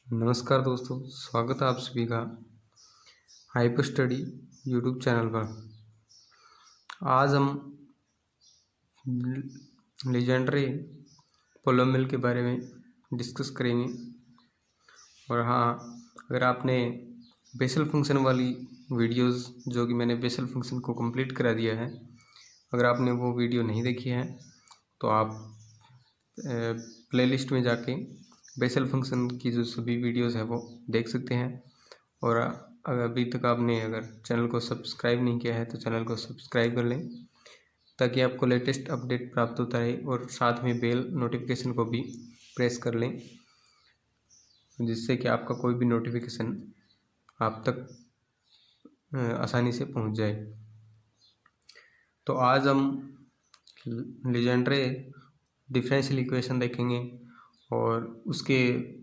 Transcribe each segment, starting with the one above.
नमस्कार दोस्तों, स्वागत है आप सभी का हाइपर स्टडी यूट्यूब चैनल पर। आज हम लेजेंडरी पोलोमिल के बारे में डिस्कस करेंगे। और हाँ, अगर आपने बेसल फंक्शन वाली वीडियोस जो कि मैंने बेसल फंक्शन को कंप्लीट करा दिया है, अगर आपने वो वीडियो नहीं देखी है तो आप प्लेलिस्ट में जाके बेसल फंक्शन की जो सभी वीडियोस है वो देख सकते हैं। और अगर अभी तक आपने अगर चैनल को सब्सक्राइब नहीं किया है तो चैनल को सब्सक्राइब कर लें ताकि आपको लेटेस्ट अपडेट प्राप्त होता रहे, और साथ में बेल नोटिफिकेशन को भी प्रेस कर लें जिससे कि आपका कोई भी नोटिफिकेशन आप तक आसानी से पहुंच जाए। तो आज हम लीजेंड्रे डिफरेंशियल इक्वेशन देखेंगे और उसके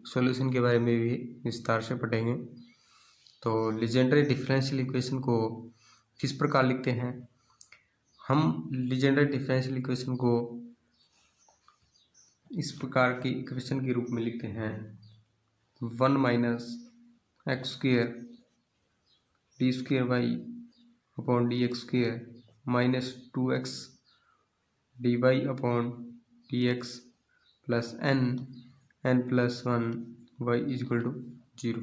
सॉल्यूशन के बारे में भी विस्तार से पढ़ेंगे। तो लीजेंड्रे डिफरेंशियल इक्वेशन को किस प्रकार लिखते हैं? हम लीजेंड्रे डिफरेंशियल इक्वेशन को इस प्रकार की इक्वेशन के रूप में लिखते हैं: 1 minus x square d square y upon d x square minus 2x d y upon d x plus n plus 1 y is equal to 0।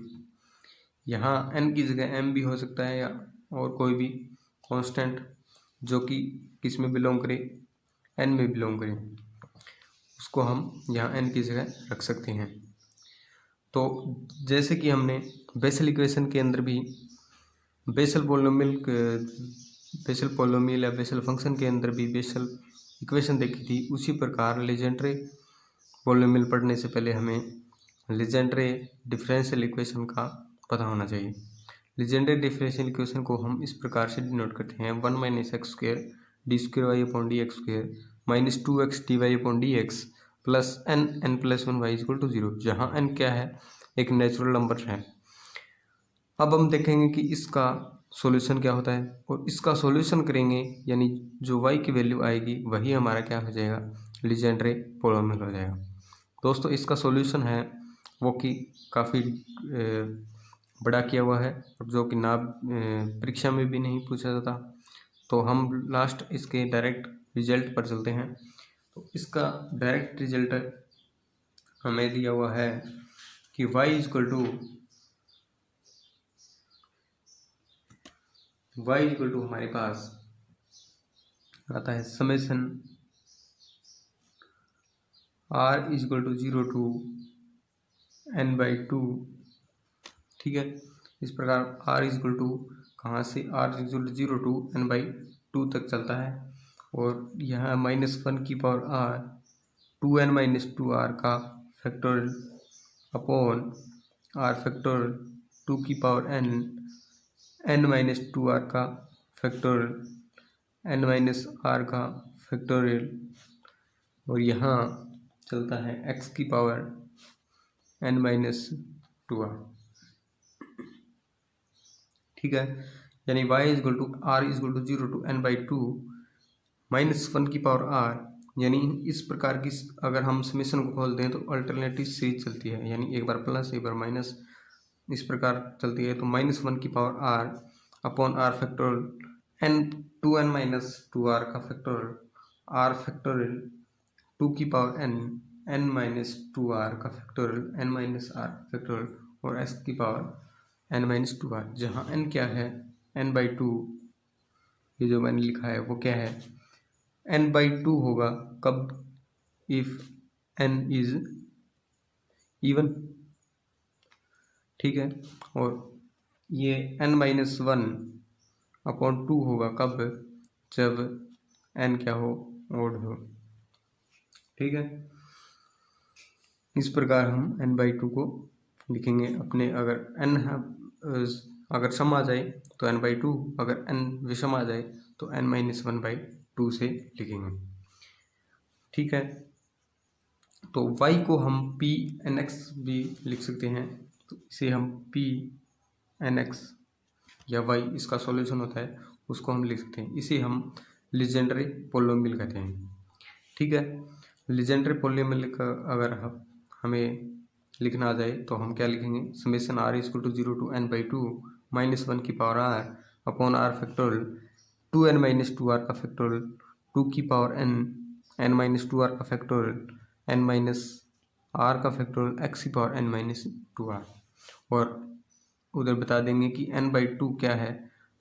यहाँ n की जगह m भी हो सकता है या और कोई भी कांस्टेंट जो कि किस में बिलोंग करे, n में बिलोंग करे, उसको हम यहाँ n की जगह रख सकते हैं। तो जैसे कि हमने बेसल इक्वेशन के अंदर भी बेसल पोलोमियल या बेसल फंक्शन के अंदर भी बेसल इक्वेशन देखी थी, उसी प्रकार लीजेंड्रे पोलोमियल पढ़ने से पहले हमें लीजेंड्रे डिफरेंशियल इक्वेशन का पता होना चाहिए। लीजेंड्रे डिफरेंशियल इक्वेशन को हम इस प्रकार से डिनोट करते हैं: 1 minus x square d square y upon d x square minus 2x d y upon d x plus n plus 1 y equal to 0, जहाँ n क्या है? एक नेचुरल नंबर है। अब हम देखेंगे कि इसका सॉल्यूशन क्या होता है और इसका सॉल्यूशन करेंगे, यानी जो y की वैल्यू आएगी वही हमारा क्या हो जाएगा? लीजेंड्रे पोलोमियल हो जाएगा। दोस्तों, इसका सॉल्यूशन है वो कि काफ़ी बड़ा किया हुआ है, जो कि ना परीक्षा में भी नहीं पूछा जाता। तो हम लास्ट इसके डायरेक्ट रिजल्ट पर चलते हैं। तो इसका डायरेक्ट रिजल्ट हमें दिया हुआ है कि y इक्वल टू हमारे पास आता है summation r equal to 0 to n/2। ठीक है, इस प्रकार r इक्वल टू कहाँ से r equal to 0 to n/2 तक चलता है। और यहाँ -1 की power r 2n minus 2r का फैक्टोरियल अपॉन r फैक्टोरियल 2 की पावर n माइनस 2r का फैक्टोरियल n माइनस r का फैक्टोरियल, और यहाँ चलता है x की पावर n माइनस 2r। ठीक है, यानी y equal to r equal to 0 to n/2 -1 की पावर r, यानी इस प्रकार की अगर हम समेशन को खोल दें तो अल्टरनेटिव सीरीज चलती है, यानी एक बार प्लस एक बार माइनस, इस प्रकार चलती है। तो -1 की power r upon r factorial n minus 2r का फैक्टोरियल r फैक्टोरियल 2 की पावर n माइनस 2r का factorial n minus r factorial और s की पावर n माइनस 2r, जहाँ n क्या है? n/2। ये जो मैंने लिखा है वो क्या है? n/2 होगा कब? If n is even. ठीक है, और ये n-1 अपॉन 2 होगा कब? जब n क्या हो? ओड हो। ठीक है, इस प्रकार हम n/2 को लिखेंगे अपने। अगर n अगर सम आ जाए तो n/2, अगर n विषम आ जाए तो n-1/2 से लिखेंगे। ठीक है, तो y को हम p(nx) भी लिख सकते हैं, तो इसे हम p(nx) या y इसका सॉल्यूशन होता है, उसको हम लिख सकते हैं। इसे हम लीजेंड्रे पोलोमियल कहते हैं। ठीक है, लीजेंड्रे पोलोमियल का अगर हमें लिखना आ जाए तो हम क्या लिखेंगे, summation r equal to 0 to n by 2 minus 1 की power r upon r factorial 2n minus 2r का फैक्टोरियल 2 की पावर n माइनस 2r का फैक्टोरियल n माइनस r का फैक्टोरियल x की पावर n माइनस 2r। और उधर बता देंगे कि n बाई 2 क्या है,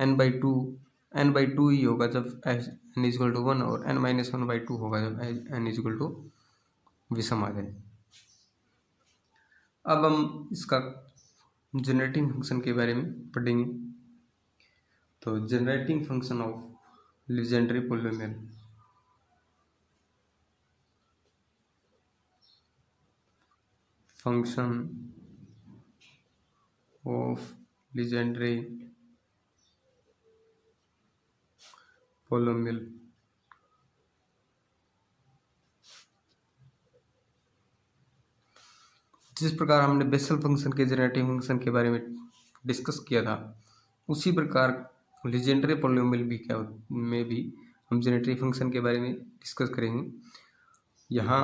n बाई टू ही होगा जब n इक्वल टू 1 और n माइनस 1 बाई 2 होगा जब n इक्वल टू विषम आ जाए। अब हम इसका जनरेटिंग फंक्शन के बारे में पढ़ेंगे। तो generating function of Legendre polynomial, function of Legendre polynomial जिस प्रकार हमने बेसल फंक्शन के जनरेटिंग फंक्शन के बारे में डिस्कस किया था, उसी प्रकार लीजेंड्रे पॉलिनोमियल भी हम जनरेटिंग फंक्शन के बारे में डिस्कस करेंगे। यहाँ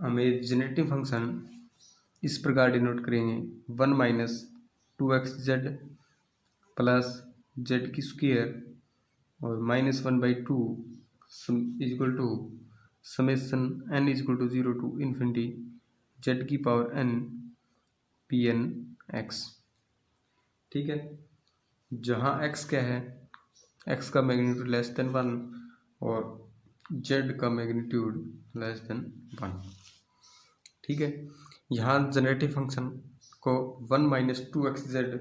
हमें जनरेटिंग फंक्शन इस प्रकार डिनोट करेंगे, 1 माइनस 2xz प्लस जेड की स्क्वायर और minus 1 by 2 equal to summation n equal to 0 to infinity z की power n P n x. ठीक है, जहाँ x क्या है, x का मैग्नीट्यूड लेस देन 1 और z का मैग्नीट्यूड लेस देन 1। ठीक है, यहाँ जनरेटिव फंक्शन को 1 माइनस 2xz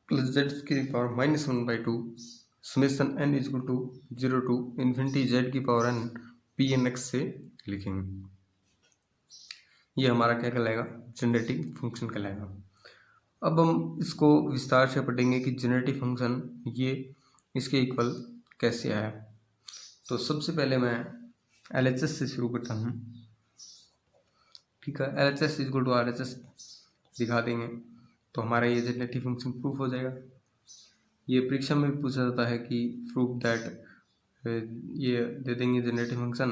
प्लस जेड की power minus 1 by 2 summation n equal to 0 to infinity z की power n P n x से लिखेंगे। ये हमारा क्या कहलाएगा, जनरेटिव फंक्शन कहलाएगा। अब हम इसको विस्तार से पढ़ेंगे कि जनरेटिव फंक्शन ये इसके इक्वल कैसे आया। तो सबसे पहले मैं LHS से शुरू करता हूँ। ठीक है, LHS इक्वल टू RHS दिखा देंगे तो हमारा ये जनरेटिव फंक्शन प्रूफ हो जाएगा। ये परीक्षा में भी पूछा जाता है कि प्रूफ दैट, ये दे देंगे generative function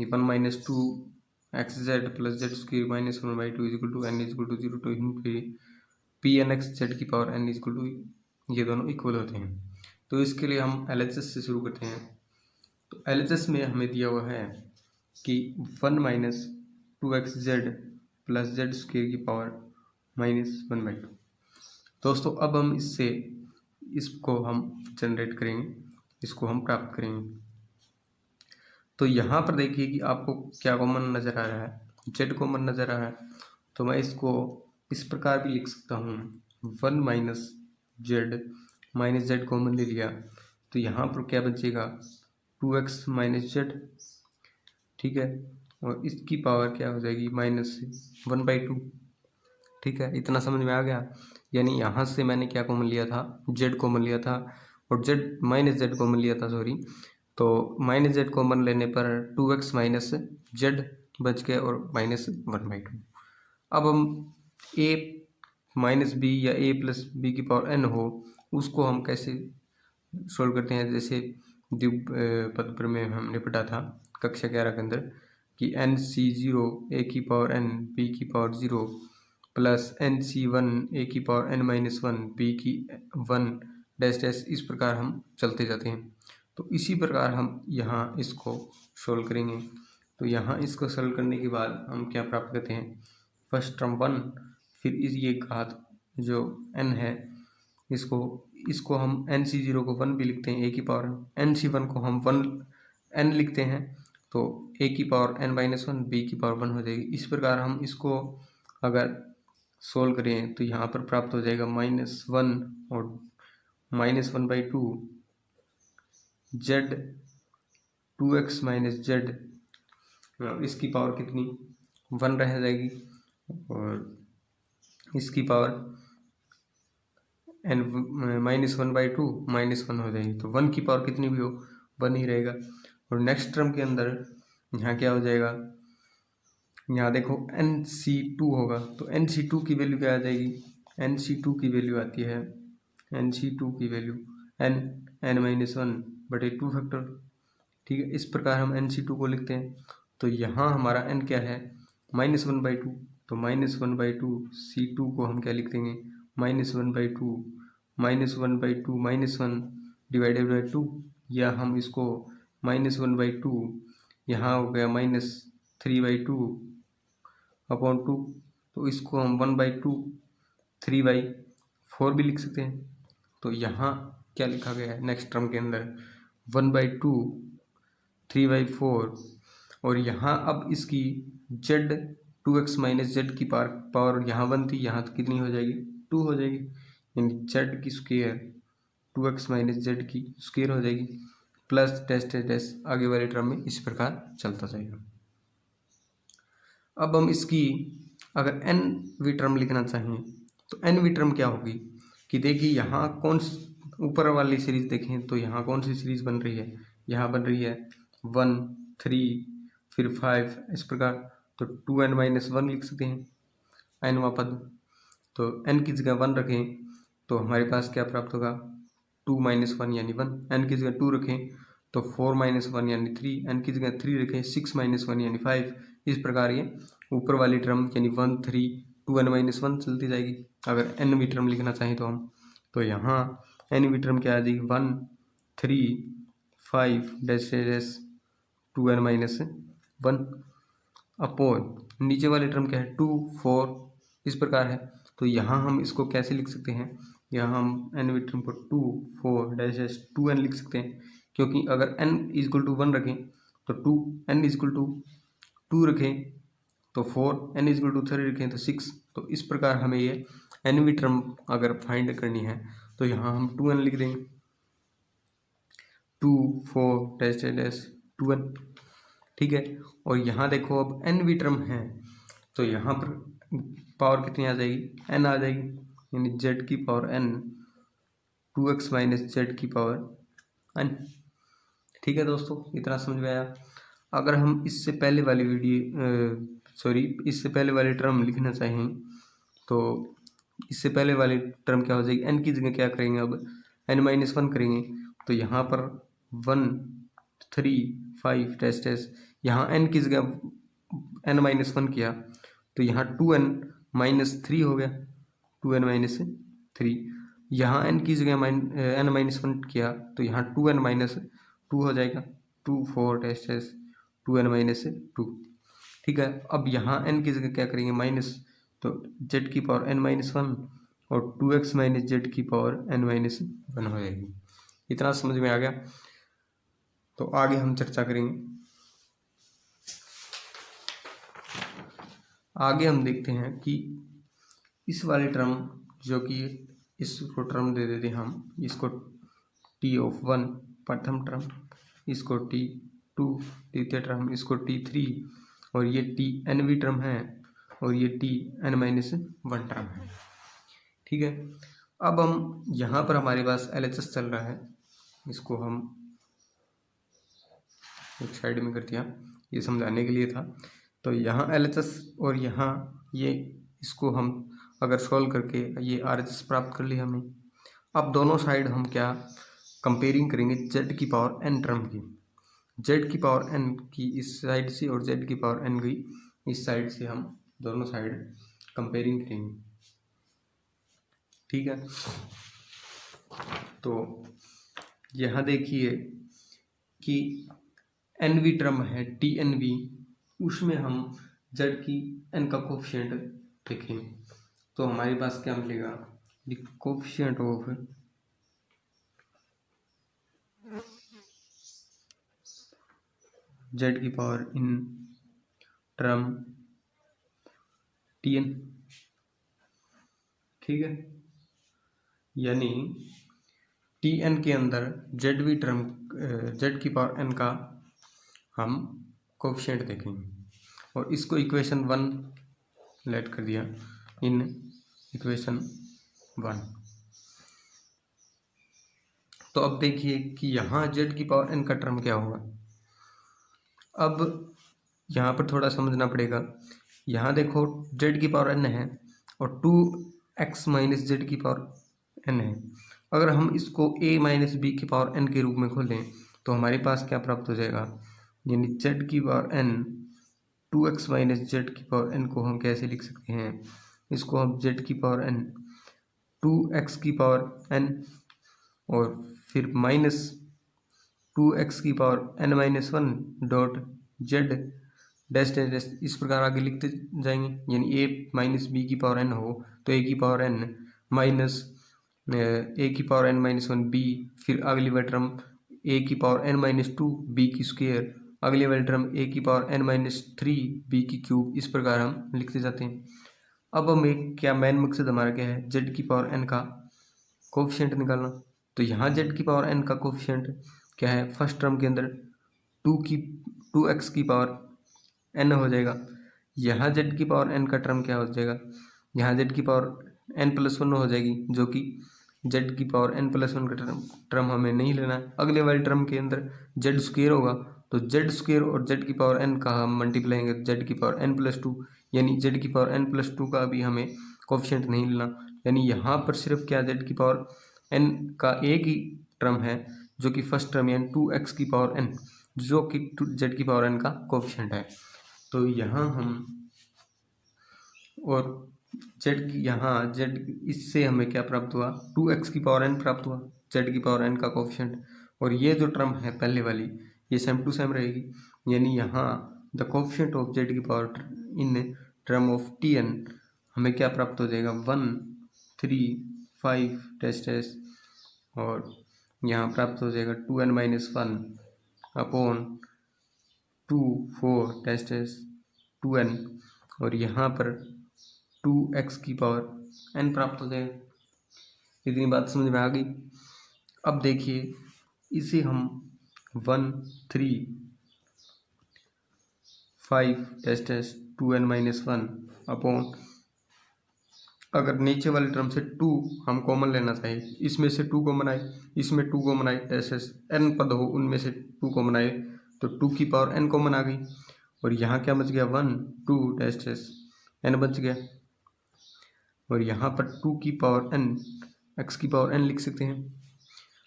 1 minus 2xz plus z square minus 1 by 2 equal to n equal to 0 to P n x z की पावर n इक्वल टू, ये दोनों इक्वल होते हैं। तो इसके लिए हम LHS से शुरू करते हैं। तो LHS में हमें दिया हुआ है कि 1 minus 2xz plus z square की पावर माइनस 1 बाई 2। दोस्तों अब हम इसको हम जनरेट करेंगे, इसको हम प्राप्त करेंगे। तो यहाँ पर देखिए कि आपको क्या कॉमन नज़र आ रहा है, जेड कॉमन नज़र आ रहा है। तो मैं इसको इस प्रकार भी लिख सकता हूँ, 1 माइनस जेड कॉमन ले लिया तो यहाँ पर क्या बचेगा, 2x माइनस जेड। ठीक है, और इसकी पावर क्या हो जाएगी, माइनस 1 बाई 2। ठीक है, इतना समझ में आ गया। यानी यहाँ से मैंने क्या कॉमन लिया था, जेड कॉमन लिया था और माइनस जेड कॉमन लिया था, सॉरी। तो माइनस जेड कॉमन लेने पर 2x माइनस जेड बच गया और माइनस 1 बाई 2। अब हम a माइनस बी या a प्लस बी की पावर n हो, उसको हम कैसे सोल्व करते हैं। जैसे द्विपद प्रमेय में हमने पढ़ा था कक्षा 11 के अंदर कि nc0 a की पावर n b की पावर 0 प्लस nc1 a की पावर n माइनस 1 b की 1 डैश डैश, इस प्रकार हम चलते जाते हैं। तो इसी प्रकार हम यहाँ इसको सोल्व करेंगे। तो यहाँ इसको सोल्व करने के बाद हम क्या प्राप्त करते हैं, फर्स्ट टर्म 1, फिर ये घात जो n है इसको हम nc0 को 1 भी लिखते हैं, a की पावर nc1 को हम 1 n लिखते हैं, तो a की पावर n माइनस 1 b की पावर 1 हो जाएगी। इस प्रकार हम इसको अगर सोल्व करें तो यहाँ पर प्राप्त हो जाएगा -1 और -1 by 2 Z 2x minus Z, इसकी पावर कितनी 1 रह जाएगी और इसकी पावर n -1 बाई 2 -1 हो जाएगी। तो 1 की पावर कितनी भी हो 1 ही रहेगा। और नेक्स्ट टर्म के अंदर यहाँ क्या हो जाएगा, यहाँ देखो nc2 होगा तो nc2 की वैल्यू क्या आ जाएगी, nc2 की वैल्यू आती है, nc2 की वैल्यू n माइनस 1 बटे 2 फैक्टर। ठीक है, इस प्रकार हम nc2 को लिखते हैं। तो यहाँ हमारा n क्या है, -1 बाई 2 तो -1/2 C2 को हम क्या लिख देंगे, -1/2 -1 डिवाइडेड बाई 2, या हम इसको -1/2 यहाँ हो गया -3/2 अपॉन 2, तो इसको हम 1/2 3/4 भी लिख सकते हैं। तो यहाँ क्या लिखा गया है नेक्स्ट टर्म के अंदर 1/2 3/4, और यहाँ अब इसकी z 2x माइनस जेड की पावर यहाँ 1 थी, यहाँ तो कितनी हो जाएगी 2 हो जाएगी, यानी z की स्क्वायर 2x माइनस जेड की स्क्वायर हो जाएगी, प्लस डैश डैश आगे वाले टर्म में इस प्रकार चलता जाएगा। अब हम इसकी अगर nवीं टर्म लिखना चाहें तो nवीं टर्म क्या होगी कि देखिए यहाँ ऊपर वाली सीरीज देखें तो यहाँ कौन सी सीरीज बन रही है, यहाँ बन रही है 1 3 फिर 5 इस प्रकार, तो 2n-1 लिख सकते हैं nवां पद। तो n की जगह 1 रखें तो हमारे पास क्या प्राप्त होगा 2-1 यानी 1, n की जगह 2 रखें तो 4-1 यानी 3, n की जगह 3 रखें 6-1 यानी 5। इस प्रकार ये ऊपर वाली टर्म यानी 1 3 2n-1 चलती जाएगी। अगर nवीं टर्म लिखना चाहें तो हम, तो यहाँ nवीं टर्म क्या आ जाएगी 1 3 5 डैश डैश 2n-1 अपॉन नीचे वाली टर्म क्या है 2 4 इस प्रकार है। तो यहाँ हम इसको कैसे लिख सकते हैं, यहाँ हम nवीं टर्म को 2 4 डैश डैश 2n लिख सकते हैं, क्योंकि अगर n इक्वल टू 1 रखें तो 2n इक्वल टू 2 रखें तो 4, n इक्वल टू 3 रखें तो 6। तो इस प्रकार हमें ये nवीं टर्म अगर फाइंड करनी है तो यहाँ हम 2n लिख देंगे 2 4 डैश डैश 2n, ठीक है। और यहाँ देखो अब nवीं टर्म है तो यहाँ पर पावर कितनी आ जाएगी n आ जाएगी, यानी z की power n 2x minus Z की पावर n, ठीक है दोस्तों, इतना समझ में आया। अगर हम इससे पहले वाली इससे पहले वाली टर्म लिखना चाहें तो इससे पहले वाली टर्म क्या हो जाएगी, n की जगह क्या करेंगे अब n-1 करेंगे, तो यहाँ पर 1 3 5 डैश डैश, यहाँ n की जगह n-1 किया तो यहाँ 2n-3 हो गया 2n-3, यहाँ n की जगह n-1 किया तो यहाँ 2n-2 हो जाएगा 2 4 डैश डैश 2n-2, ठीक है। अब यहाँ n की जगह क्या करेंगे माइनस, तो z की पावर n-1 और 2x माइनस जेड की पावर n-1 हो जाएगी। इतना समझ में आ गया, तो आगे हम चर्चा करेंगे। आगे हम देखते हैं कि इस वाले टर्म जो कि इसको टर्म दे देते हम इसको t(1) प्रथम टर्म, इसको t2 द्वितीय टर्म, इसको t3, और ये tnवीं टर्म है और ये tn-1 टर्म है, ठीक है। अब हम यहाँ पर हमारे पास LHS चल रहा है, इसको हम एक साइड में कर दिया, ये समझाने के लिए था। तो यहाँ LHS और यहाँ ये इसको हम अगर सॉल्व करके ये RHS प्राप्त कर लिया हमने। अब दोनों साइड हम क्या कंपेयरिंग करेंगे z की पावर n टर्म की, z की पावर n की इस साइड से और z की पावर n की इस साइड से, हम दोनों साइड कंपेयरिंग करेंगे, ठीक है। तो यहाँ देखिए कि nवीं टर्म है tnv, उसमें हम z की n का कोफिशिएंट देखें तो हमारे पास क्या मिलेगा, कोफिशिएंट ऑफ z की पावर इन टर्म tn, ठीक है। यानी tn के अंदर zवीं टर्म z की पावर n का हम कोफिशिएंट देखेंगे, और इसको इक्वेशन 1 लेट कर दिया इन इक्वेशन 1। तो अब देखिए कि यहाँ z की पावर n का टर्म क्या होगा। अब यहाँ पर थोड़ा समझना पड़ेगा, यहाँ देखो z की पावर n है और 2x माइनस जेड की पावर n है। अगर हम इसको a माइनस बी की पावर n के रूप में खोलें तो हमारे पास क्या प्राप्त हो जाएगा, यानी z की power n 2x minus Z की पावर n को हम कैसे लिख सकते हैं? इसको हम जेड की पावर n 2x की पावर n और फिर माइनस 2x की power n minus 1 dot Z dash dash dash इस प्रकार आगे लिखते जाएंगे। यानी a माइनस बी की पावर n हो तो a की पावर n माइनस a की पावर n माइनस 1 b, फिर अगली वाली टर्म a की पावर n माइनस 2 b की स्क्वायर, अगली वाली टर्म a की पावर n माइनस 3 b की क्यूब, इस प्रकार हम लिखते जाते हैं। अब हमें क्या मेन मकसद हमारा क्या है? z की पावर n का कोफिशिएंट निकालना। तो यहाँ z की पावर n का कोफिशिएंट क्या है? फर्स्ट टर्म के अंदर 2x की पावर n हो जाएगा। यहाँ z की पावर n का टर्म क्या हो जाएगा? यहाँ z की पावर n प्लस 1 हो जाएगी, जो कि z की पावर n प्लस 1 का टर्म हमें नहीं लेना है। अगले वाले टर्म के अंदर z स्क्वायर होगा, तो z स्क्वायर और z की पावर n का हम मल्टीप्लाई करेंगे z की पावर n प्लस 2, यानी z की पावर n प्लस 2 का भी हमें कोफिशिएंट नहीं लेना। यानी यहाँ पर सिर्फ क्या z की पावर n का एक ही टर्म है, जो कि फर्स्ट टर्म यानी 2x की पावर n, जो कि z की पावर n का कोफिशिएंट है। तो यहाँ हम और z की यहाँ z इससे हमें क्या प्राप्त हुआ? 2x की पावर n प्राप्त हुआ, z की पावर n का कोफिशिएंट। और ये जो टर्म है पहले वाली, ये सेम टू सेम रहेगी। यानी यहाँ द कोफिशिएंट ऑफ z की power in term of tn हमें क्या प्राप्त हो जाएगा? 1 3 5 डैश डैश, और यहाँ प्राप्त हो जाएगा 2n minus 1 upon 2 4 dash dash 2n, और यहाँ पर 2x की पावर n प्राप्त हो जाएगा। इतनी बात समझ में आ गई। अब देखिए इसे हम 1 3 5 dash dash 2n minus 1 upon, अगर नीचे वाले टर्म से 2 हम कॉमन लेना चाहिए, इसमें से 2 कॉमन आए, इसमें 2 कॉमन आए, डैश डैश n पद हो उनमें से 2 कॉमन आए, तो 2 की पावर n कॉमन आ गई। और यहाँ क्या बच गया? 1 2 डैश डैश n बच गया। और यहाँ पर 2 की पावर n x की पावर n लिख सकते हैं।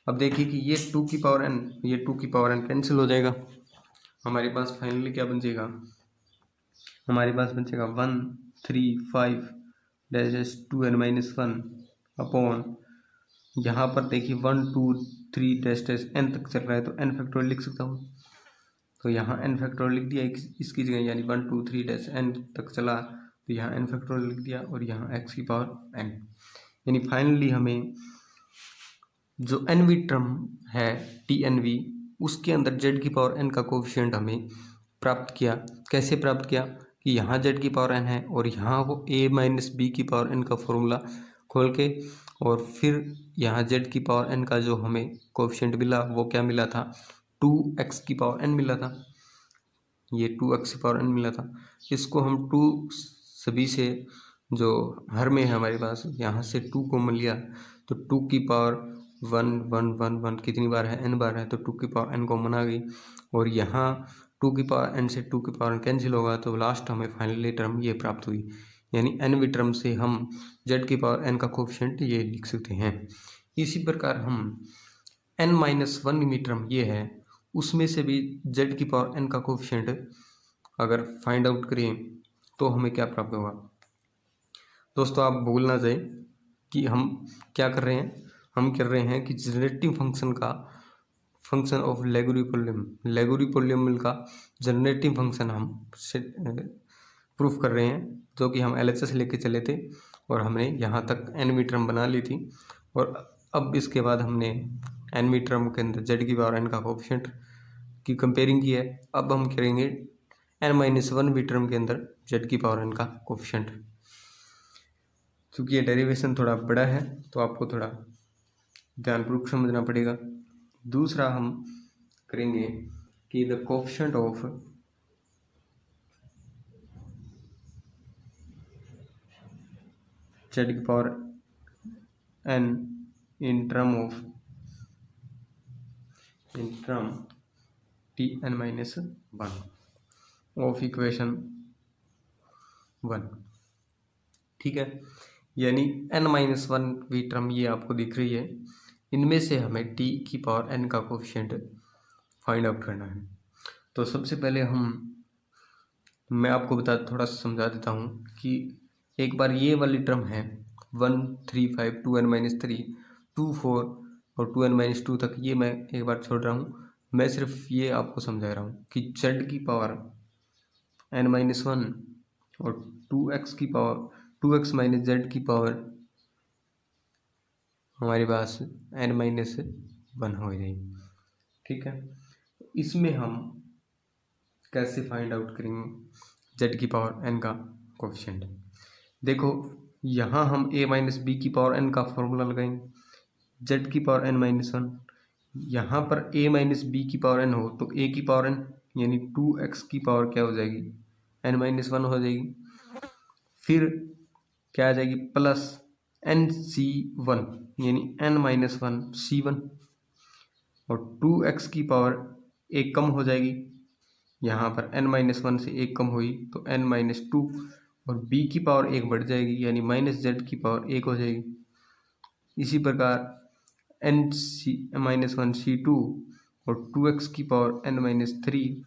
अब देखिए कि ये 2 की पावर n, ये 2 की पावर n कैंसिल हो जाएगा। हमारे पास फाइनली क्या बन जाएगा? हमारे पास बचेगा 1 3 5 dash dash 2n minus 1 upon, यहाँ पर देखिए 1 2 3 डैश डैश n तक चल रहा है, तो n फैक्टोरियल लिख सकता हूँ। तो यहाँ n फैक्टोरियल लिख दिया इसकी जगह, यानी 1 2 3 डैश n तक चला, तो यहाँ n फैक्टोरियल लिख दिया, और यहाँ x की पावर n। यानी फाइनली हमें जो nवी टर्म है tnv, उसके अंदर z की पावर n का कोफिशिएंट हमें प्राप्त किया। कैसे प्राप्त किया? कि यहाँ z की पावर n है और यहाँ वो a माइनस बी की पावर n का फॉर्मूला खोल के, और फिर यहाँ z की पावर n का जो हमें कोफिशिएंट मिला वो क्या मिला था? 2x की पावर n मिला था। ये 2x की पावर n मिला था। इसको हम 2 सभी से जो हर में है हमारे पास, यहाँ से 2 कॉमन लिया, तो 2 की पावर 1 1 1 1 कितनी बार है? n बार है, तो 2 की पावर n कॉमन आ गई। और यहाँ 2 की पावर n से 2 की पावर n कैंसिल होगा, तो लास्ट हमें फाइनली टर्म ये प्राप्त हुई। यानी nवी टर्म से हम z की पावर n का कोफिशिएंट ये लिख सकते हैं। इसी प्रकार हम n माइनस 1वीं टर्म ये है, उसमें से भी z की पावर n का कोफिशिएंट अगर फाइंड आउट करें तो हमें क्या प्राप्त होगा? दोस्तों आप भूल ना जाए कि हम क्या कर रहे हैं। हम कर रहे हैं कि जनरेटिव फंक्शन का फंक्शन ऑफ लेगोरी पॉलिनोमियल का जनरेटिव फंक्शन हम प्रूफ कर रहे हैं, जो कि हम LHS लेके चले थे और हमने यहाँ तक nवी टर्म बना ली थी। और अब इसके बाद हमने nवी टर्म के अंदर z की पावर n का कोफिशिएंट की कंपेयरिंग की है। अब हम करेंगे n माइनस 1वीं टर्म के अंदर z की पावर n का कोफिशिएंट। क्योंकि ये डेरिवेशन थोड़ा बड़ा है तो आपको थोड़ा ध्यानपूर्वक समझना पड़ेगा। दूसरा हम करेंगे कि द कोफिशिएंट ऑफ z की power n in term tn minus 1 of equation 1। ठीक है, यानी n माइनस 1वीं टर्म ये आपको दिख रही है। इनमें से हमें t की पावर n का कोफिशिएंट फाइंड आउट करना है। तो सबसे पहले हम मैं आपको थोड़ा समझा देता हूँ कि एक बार ये वाली टर्म है 1 3 5 2n-3 2 4 और 2n-2 तक, ये मैं एक बार छोड़ रहा हूँ। मैं सिर्फ ये आपको समझा रहा हूँ कि z की पावर n-1 और 2x की पावर 2x माइनस z की पावर हमारे पास n-1 हो जाएगी। ठीक है, इसमें हम कैसे फाइंड आउट करेंगे z की पावर n का कोफिशिएंट। देखो यहाँ हम a माइनस बी की पावर n का फॉर्मूला लगाएंगे z की पावर n-1। यहाँ पर a माइनस बी की पावर n हो तो a की पावर n यानी 2x की पावर क्या हो जाएगी n-1 हो जाएगी। फिर क्या आ जाएगी प्लस nc1 यानी n-1 c1 और 2x की पावर एक कम हो जाएगी, यहाँ पर n-1 से एक कम हुई तो n-2 और b की पावर एक बढ़ जाएगी यानी माइनस z की पावर एक हो जाएगी। इसी प्रकार n-1 c2 और 2x की पावर n-3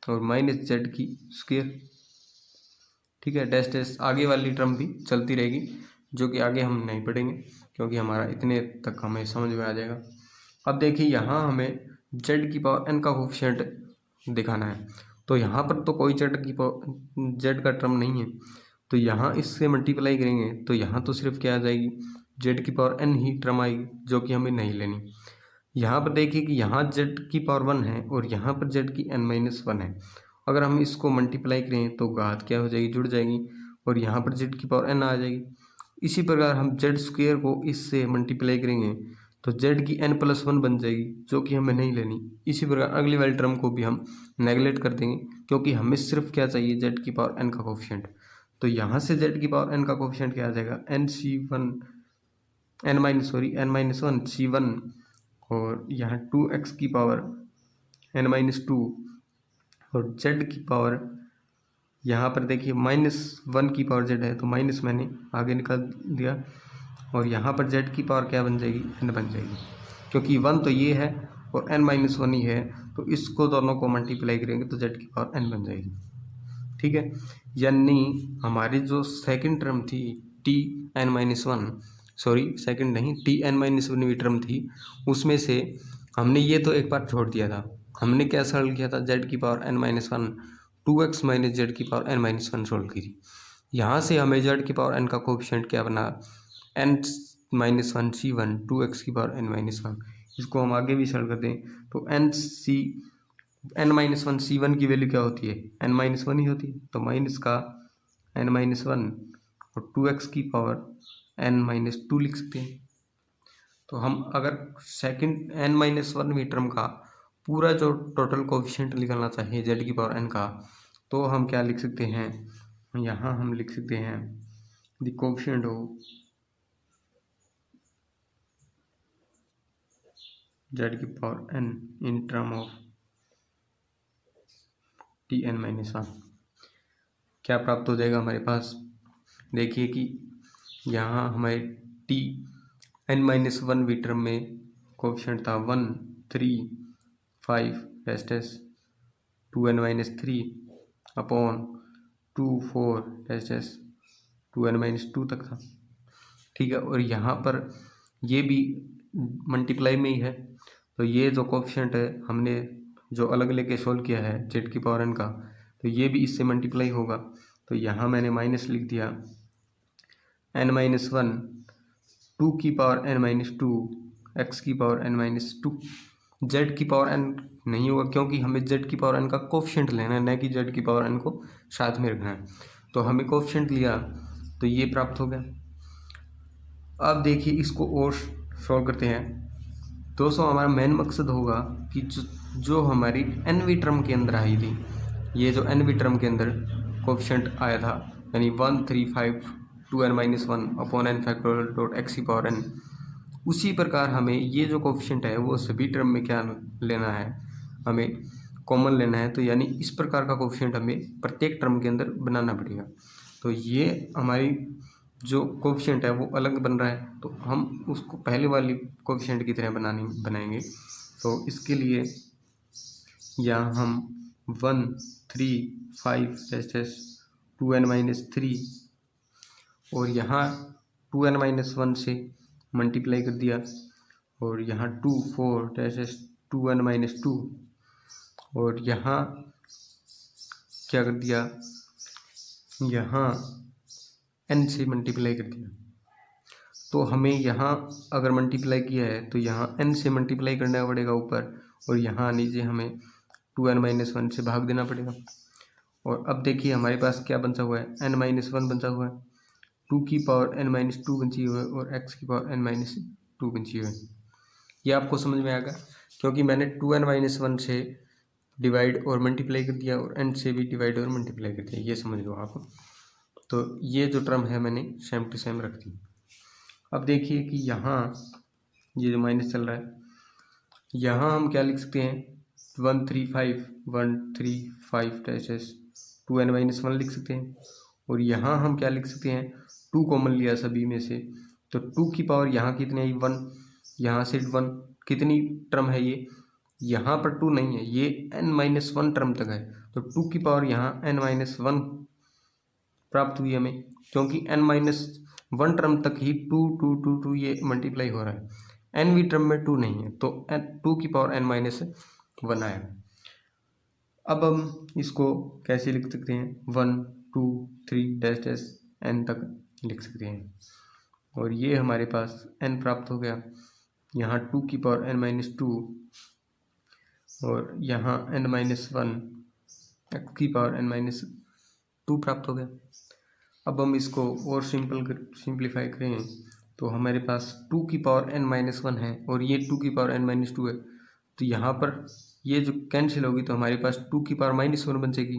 और माइनस z की स्क्वायर। ठीक है, डैश डैश आगे वाली टर्म भी चलती रहेगी जो कि आगे हम नहीं पढ़ेंगे क्योंकि हमारा इतने तक हमें समझ में आ जाएगा। अब देखिए यहाँ हमें z की पावर n का कोफिशिएंट दिखाना है, तो यहाँ पर तो कोई z का टर्म नहीं है, तो यहाँ इससे मल्टीप्लाई करेंगे तो यहाँ तो सिर्फ क्या आ जाएगी z की पावर n ही टर्म आएगी जो कि हमें नहीं लेनी। यहाँ पर देखिए कि यहाँ z की पावर 1 है और यहाँ पर z की n-1 है। अगर हम इसको मल्टीप्लाई करें तो घात क्या हो जाएगी, जुड़ जाएगी और यहाँ पर z की पावर n आ जाएगी। इसी प्रकार हम z स्क्वायर को इससे मल्टीप्लाई करेंगे तो z की n+1 बन जाएगी जो कि हमें नहीं लेनी। इसी प्रकार अगली वाली टर्म को भी हम नेगलेक्ट कर देंगे क्योंकि हमें सिर्फ क्या चाहिए z की पावर n का कोफिशिएंट। तो यहाँ से z की पावर n का कोफिशिएंट क्या आ जाएगा n-1 c1 और यहाँ 2x की पावर n-2 और z की पावर यहाँ पर देखिए -1 की पावर z है तो माइनस मैंने आगे निकाल दिया और यहाँ पर z की पावर क्या बन जाएगी n बन जाएगी क्योंकि 1 तो ये है और n-1 ही है तो इसको दोनों को मल्टीप्लाई करेंगे तो z की पावर n बन जाएगी। ठीक है, यानी हमारी जो सेकंड टर्म थी tn-1 सेकंड नहीं tn-1 टर्म थी उसमें से हमने ये तो एक बार छोड़ दिया था। हमने क्या सॉल्व किया था z की power n-1 2x minus z की पावर n-1 सोल्व की थी। यहाँ से हमें z की पावर n का कोफिशिएंट क्या बना n-1 c1 2x की पावर n-1। इसको हम आगे भी सॉल्व कर दें तो n-1 c1 की वैल्यू क्या होती है n-1 ही होती है तो माइनस का n-1 और 2x की पावर n-2 लिख सकते हैं। तो हम अगर सेकंड n-1 टर्म का पूरा जो टोटल कोफिशिएंट निकालना चाहिए z की पावर n का तो हम क्या लिख सकते हैं, यहाँ हम लिख सकते हैं द कोफिशिएंट ऑफ z की power n in term of tn-1। क्या प्राप्त हो जाएगा हमारे पास, देखिए कि यहाँ हमारे tn-1 टर्म में कोफिशिएंट था 1 3 5 dash dash 2n-3 upon 2 4 dash dash 2n-2 तक था। ठीक है, और यहाँ पर ये भी मल्टीप्लाई में ही है तो ये जो कोफिशिएंट है हमने जो अलग लेके सोल्व किया है z की पावर n का तो ये भी इससे मल्टीप्लाई होगा। तो यहाँ मैंने माइनस लिख दिया n-1 2 की पावर n-2 x की पावर n-2 z की पावर n नहीं होगा क्योंकि हमें z की पावर n का कोफिशिएंट लेना है न कि z की पावर n को साथ में रखना है। तो हमें कोफिशिएंट लिया तो ये प्राप्त हो गया। अब देखिए इसको और सॉल्व करते हैं। दोस्तों हमारा मेन मकसद होगा कि जो हमारी nवीं टर्म के अंदर आई थी, ये जो nवीं टर्म के अंदर कोफिशिएंट आया था यानी 1 3 5 2n-1 upon n factorial dot x की पावर n, उसी प्रकार हमें ये जो कोफिशिएंट है वो सभी टर्म में क्या लेना है, हमें कॉमन लेना है। तो यानी इस प्रकार का कोफिशिएंट हमें प्रत्येक टर्म के अंदर बनाना पड़ेगा। तो ये हमारी जो कोफिशिएंट है वो अलग बन रहा है तो हम उसको पहले वाली कोफिशिएंट की तरह बनाएंगे। तो इसके लिए यहाँ हम 1 3 5 डैश 2n-3 और यहाँ 2n-1 से मल्टीप्लाई कर दिया और यहाँ 2 4 डैश 2n-2 और यहाँ क्या कर दिया, यहाँ n से मल्टीप्लाई कर दिया। तो हमें यहाँ अगर मल्टीप्लाई किया है तो यहाँ n से मल्टीप्लाई करना पड़ेगा ऊपर और यहाँ नीचे हमें 2n-1 से भाग देना पड़ेगा। और अब देखिए हमारे पास क्या बचा हुआ है, n-1 बचा हुआ है, 2 की पावर n-2 बची हुई है और x की पावर n-2 बची हुई है। ये आपको समझ में आएगा क्योंकि मैंने 2n-1 से डिवाइड और मल्टीप्लाई कर दिया और n से भी डिवाइड और मल्टीप्लाई कर दिया, ये समझ लो आप। तो ये जो टर्म है मैंने सेम टू सेम रख दी। अब देखिए कि यहाँ ये जो माइनस चल रहा है, यहाँ हम क्या लिख सकते हैं, 1 3 5 डैश 2n-1 लिख सकते हैं। और यहाँ हम क्या लिख सकते हैं, 2 कॉमन लिया सभी में से, तो 2 की पावर यहाँ कितनी आई 1, यहाँ से 1 कितनी टर्म है ये, यहाँ पर 2 नहीं है, ये n-1 टर्म तक है। तो 2 की पावर यहाँ n-1 प्राप्त हुई हमें, क्योंकि n-1 टर्म तक ही 2 2 2 2 ये मल्टीप्लाई हो रहा है, nवीं टर्म में 2 नहीं है, तो 2 की पावर n-1 आया। अब हम इसको कैसे लिख सकते हैं, 1 2 3 डैश n तक लिख सकते हैं। और ये हमारे पास n प्राप्त हो गया, यहाँ 2 की पावर n-2 और यहाँ n-1 x की पावर n-2 प्राप्त हो गया। अब हम इसको और सिंप्लीफाई करें तो हमारे पास 2 की पावर n-1 है और ये 2 की पावर n-2 है, तो यहाँ पर ये जो कैंसिल होगी तो हमारे पास 2 की पावर -1 बचेगी।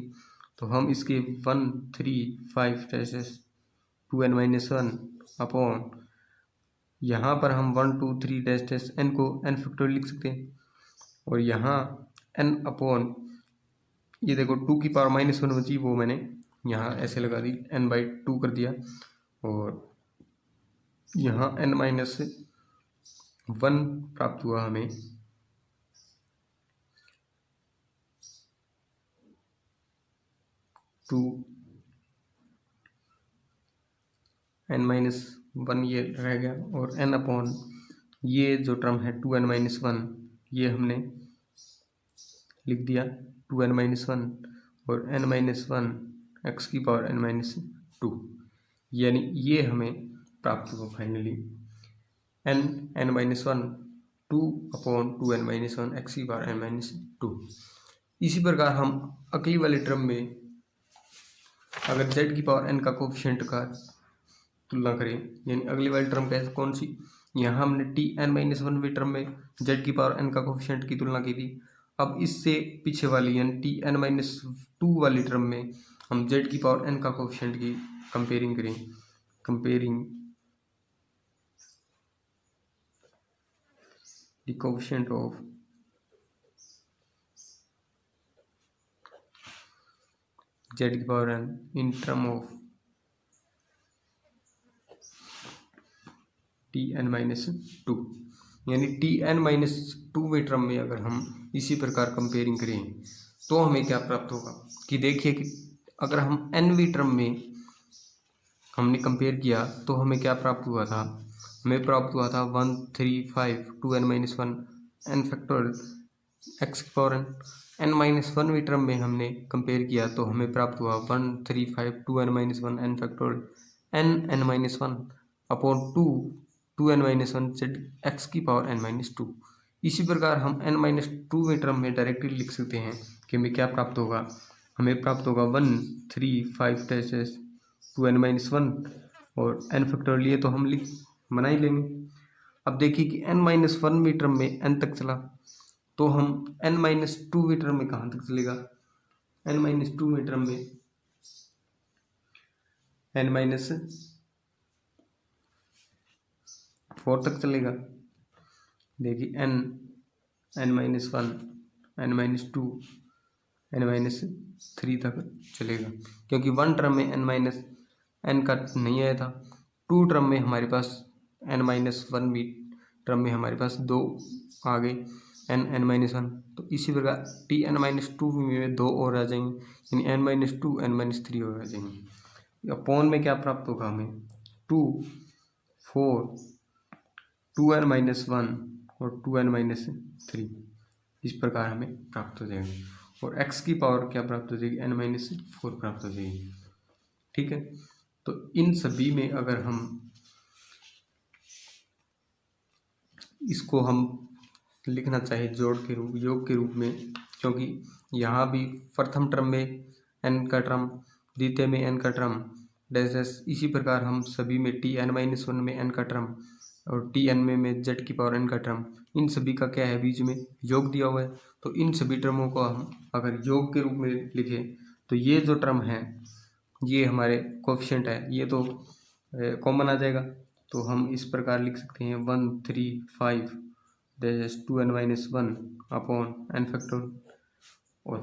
तो हम इसके 1 3 5 डैश 2n-1 अपॉन यहाँ पर हम 1 2 3 डैश n को n फैक्टोरियल लिख सकते हैं और यहाँ n अपॉन ये देखो 2 की पावर -1 बची, वो मैंने यहाँ ऐसे लगा दी, n/2 कर दिया और यहाँ n-1 प्राप्त हुआ हमें। n-1 ये रह गया और n अपॉन ये जो टर्म है 2n-1 ये हमने लिख दिया 2n-1 और n-1 x की पावर n-2, यानी ये हमें प्राप्त हुआ finally n-1 2 upon 2n-1 x की पावर n-2। इसी प्रकार हम अगली वाले टर्म में अगर z की पावर n का कोफिशिएंट का तुलना करें, यानी अगली वाली टर्म कैसे कौन सी, यहाँ हमने tn-1 टर्म में z की पावर n का कोफिशिएंट की तुलना की थी। अब इससे पीछे वाली यानी tn-2 वाली टर्म में हम z की पावर n का कोफिशिएंट की कंपेयरिंग करें, comparing the coefficient of z की power n in term of tn-2, यानी tn-2 टर्म में अगर हम इसी प्रकार कंपेयरिंग करें तो हमें क्या प्राप्त होगा कि देखिए कि अगर हम nवीं टर्म में हमने कंपेयर किया तो हमें क्या प्राप्त हुआ था, हमें प्राप्त हुआ था 1 3 5 2n-1 n फैक्टोरियल x की पावर n-1वीं टर्म में हमने कंपेयर किया तो हमें प्राप्त हुआ 1 3 5 2n-1 n factorial n-1 upon 2n-1 z x की पावर n-2। इसी प्रकार हम n-2वीं टर्म में डायरेक्टली लिख सकते हैं कि हमें क्या प्राप्त होगा, हमें प्राप्त होगा 1 3 5 डैश 2n-1 और n फैक्टोरियल ये तो हम बना ही लेंगे। अब देखिए कि n-1वीं टर्म में n तक चला तो हम n-2वीं टर्म में कहाँ तक चलेगा, n-2वीं टर्म में n-4 तक चलेगा। देखिए n-1 n-2 n-3 तक चलेगा, क्योंकि 1 टर्म में n का नहीं आया था, 2 टर्म में हमारे पास n-1 भी टर्म में हमारे पास 2 आ गए, n-1, तो इसी प्रकार Tn-2 में 2 और आ जाएंगे, यानी n-2 n-3 और आ जाएंगे। अपॉन में क्या प्राप्त होगा हमें 2 4 2n-1 और 2n-3, इस प्रकार हमें प्राप्त हो जाएंगे। और x की पावर क्या प्राप्त हो जाएगी n-4 प्राप्त हो जाएगी। ठीक है, तो इन सभी में अगर हम इसको हम लिखना चाहिए जोड़ के रूप योग के रूप में, क्योंकि यहाँ भी प्रथम टर्म में n का टर्म, द्वितीय में n का टर्म, डैश इसी प्रकार हम सभी में Tn-1 में n का टर्म और Tn में z की पावर n का टर्म, इन सभी का क्या है बीच में योग दिया हुआ है। तो इन सभी टर्मों को हम अगर योग के रूप में लिखें तो ये जो टर्म है ये हमारे कोफिशिएंट है, ये तो कॉमन आ जाएगा। तो हम इस प्रकार लिख सकते हैं 1 3 5 2n-1 अपॉन n फैक्टोरियल, और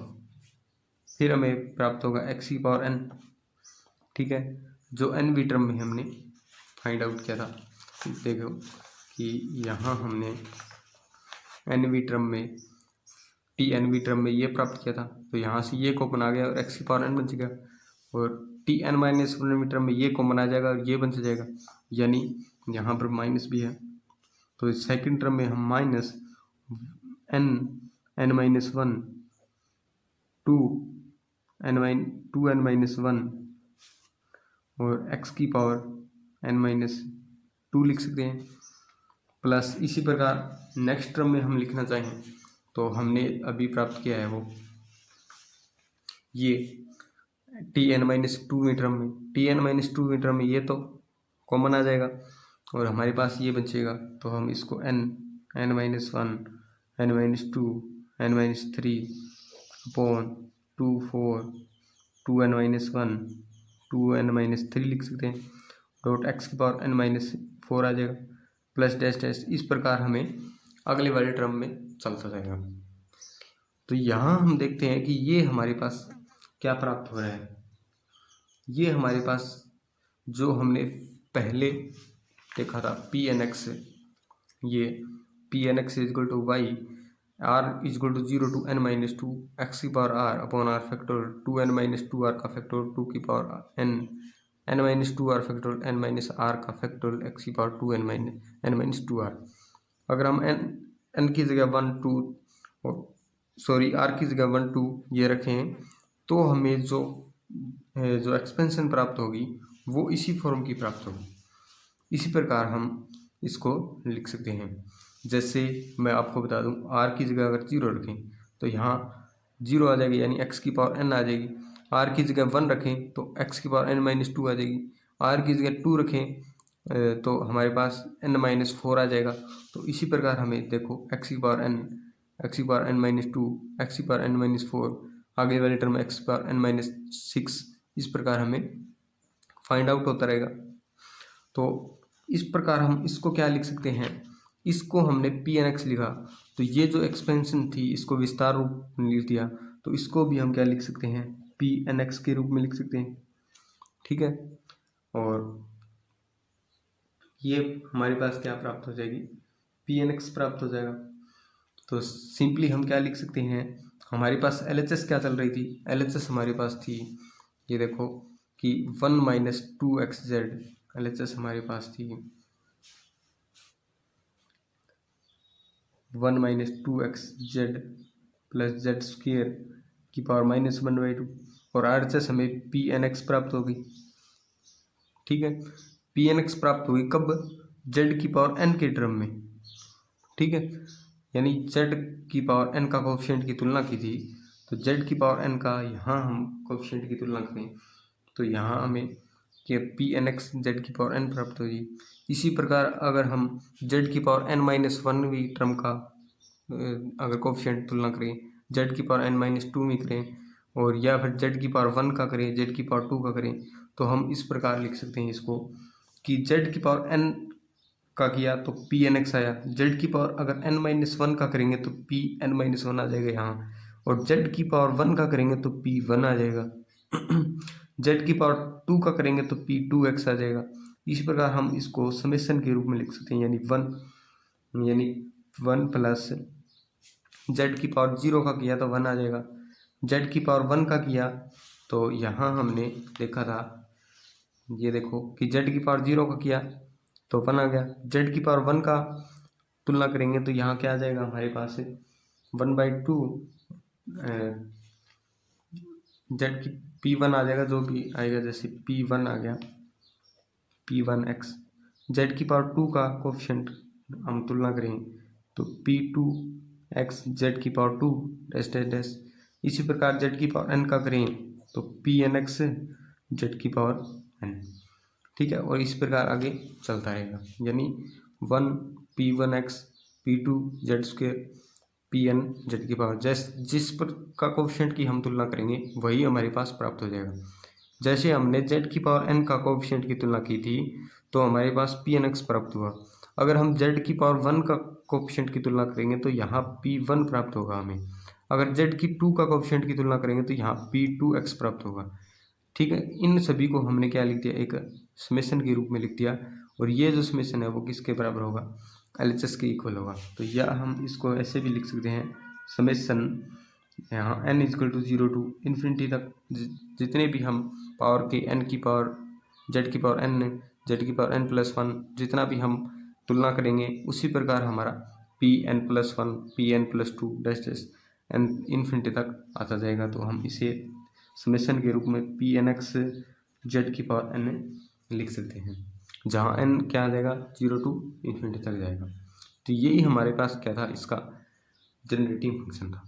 फिर हमें प्राप्त होगा x की पावर n। ठीक है, जो nवीं टर्म में हमने फाइंड आउट किया था, देखो कि यहाँ हमने nवीं टर्म में Tnवीं टर्म में ये प्राप्त किया था, तो यहाँ से ये कॉमन आ गया और x की पावर n बच गया, और Tn-1वीं टर्म में ये कॉमन आ जाएगा और ये बन जाएगा, यानी यहाँ पर माइनस भी है। तो सेकंड टर्म में हम माइनस n-1 2n-1 और x की पावर n-2 लिख सकते हैं, प्लस इसी प्रकार नेक्स्ट टर्म में हम लिखना चाहें तो हमने अभी प्राप्त किया है वो ये Tn-2वीं टर्म में ये तो कॉमन आ जाएगा और हमारे पास ये बचेगा, तो हम इसको n-1 n-2 n-3 upon 2 4 2n-1 2n-3 लिख सकते हैं, डॉट x की पावर n-4 आ जाएगा, प्लस डैश डैश, इस प्रकार हमें अगले वाले टर्म में चलता जाएगा। तो यहाँ हम देखते हैं कि ये हमारे पास क्या प्राप्त हो रहा है, ये हमारे पास जो हमने पहले देखा था Pnx, ये Pnx is equal to y r is equal to 0 to n-2 x की power r upon r factorial 2n-2 r का फैक्टोरियल 2 की power n n-2 r factorial n-r का फैक्टोरियल x की पावर 2n-2 r। अगर हम n की जगह 1 2 सॉरी r की जगह 1 2 ये रखें तो हमें जो एक्सपेंशन प्राप्त होगी वो इसी फॉर्म की प्राप्त होगी। इसी प्रकार हम इसको लिख सकते हैं, जैसे मैं आपको बता दूं r की जगह अगर 0 रखें तो यहाँ 0 आ जाएगी, यानी x की पावर n आ जाएगी। r की जगह 1 रखें तो x की पावर n-2 आ जाएगी। r की जगह 2 रखें तो हमारे पास n-4 आ जाएगा। तो इसी प्रकार हमें देखो x की पावर n, x की पावर n-2, x की पावर n-4, आगे वाले टर्म x की पावर n-6, इस प्रकार हमें फाइंड आउट होता रहेगा। तो इस प्रकार हम इसको क्या लिख सकते हैं, इसको हमने Pnx लिखा तो ये जो एक्सपेंशन थी इसको विस्तार रूप में लिख दिया, तो इसको भी हम क्या लिख सकते हैं Pnx के रूप में लिख सकते हैं। ठीक है, और ये हमारे पास क्या प्राप्त हो जाएगी Pnx प्राप्त हो जाएगा। तो सिंपली हम क्या लिख सकते हैं, हमारे पास LHS क्या चल रही थी, LHS हमारे पास थी ये देखो कि 1 - 2xz LHS हमारे पास थी 1 - 2xz प्लस z स्क्वेयर की पावर -1/2, और RHS हमें Pnx प्राप्त होगी। ठीक है, Pnx प्राप्त होगी कब, z की पावर n के टर्म में। ठीक है, यानी z की पावर n का कोफिशिएंट की तुलना की थी, तो z की पावर n का यहाँ हम कोफिशिएंट की तुलना करें तो यहाँ हमें कि Pnx z की पावर n प्राप्त होगी। इसी प्रकार अगर हम z की पावर n-1वीं टर्म का अगर कोफिशिएंट तुलना करें, z की पावर n-2 में करें, और या फिर z की पावर 1 का करें, z की पावर 2 का करें, तो हम इस प्रकार लिख सकते हैं इसको कि z की पावर n का किया तो Pnx आया, z की पावर अगर n-1 का करेंगे तो Pn-1 आ जाएगा यहाँ, और z की पावर 1 का करेंगे तो P1 आ जाएगा z की पावर 2 का करेंगे तो P2x आ जाएगा। इसी प्रकार हम इसको समेशन के रूप में लिख सकते हैं, यानी 1 प्लस जेड की पावर 0 का किया तो 1 आ जाएगा, जेड की पावर 1 का किया तो यहाँ हमने देखा था, ये देखो कि जेड की पावर 0 का किया तो 1 आ गया, जेड की पावर 1 का तुलना करेंगे तो यहाँ क्या आ जाएगा हमारे पास 1/2 जेड की P1 आ जाएगा, जो भी आएगा, जैसे P1 आ गया P1x, जेड की पावर 2 का कोफिशिएंट हम तुलना करेंगे तो P2x जेड की पावर 2 डैश डैश डैश। इसी प्रकार जेड की पावर n का करें तो Pnx जेड की पावर n, ठीक है। और इस प्रकार आगे चलता रहेगा, यानी 1 P1x P2 Z square Pn Z की पावर, जिस पर का कोफिशिएंट की हम तुलना करेंगे वही हमारे पास प्राप्त हो जाएगा। जैसे हमने जेड की पावर n का कोफिशिएंट की तुलना की थी तो हमारे पास Pnx प्राप्त हुआ, अगर हम जेड की पावर 1 का कोफिशिएंट की तुलना करेंगे तो यहाँ P1 प्राप्त होगा हमें, अगर जेड की 2 का कोफिशिएंट की तुलना करेंगे तो यहाँ P2x प्राप्त होगा, ठीक है। इन सभी को हमने क्या लिख दिया, एक समेशन के रूप में लिख दिया, और ये जो समेशन है वो किसके बराबर होगा, LHS के इक्वल होगा। तो यह हम इसको ऐसे भी लिख सकते हैं, समेशन यहाँ n = 0 टू इन्फिनिटी तक जितने भी हम पावर के n की पावर जेड की पावर n जेड की पावर n+1 जितना भी हम तुलना करेंगे उसी प्रकार हमारा Pn+1 Pn+2 dash dash n infinity तक आता जाएगा। तो हम इसे समेशन के रूप में Pnx जेड की पावर n लिख सकते हैं, जहाँ n क्या आ जाएगा 0 टू इन्फिनिटी तक जाएगा। तो यही हमारे पास क्या था, इसका जनरेटिंग फंक्शन था।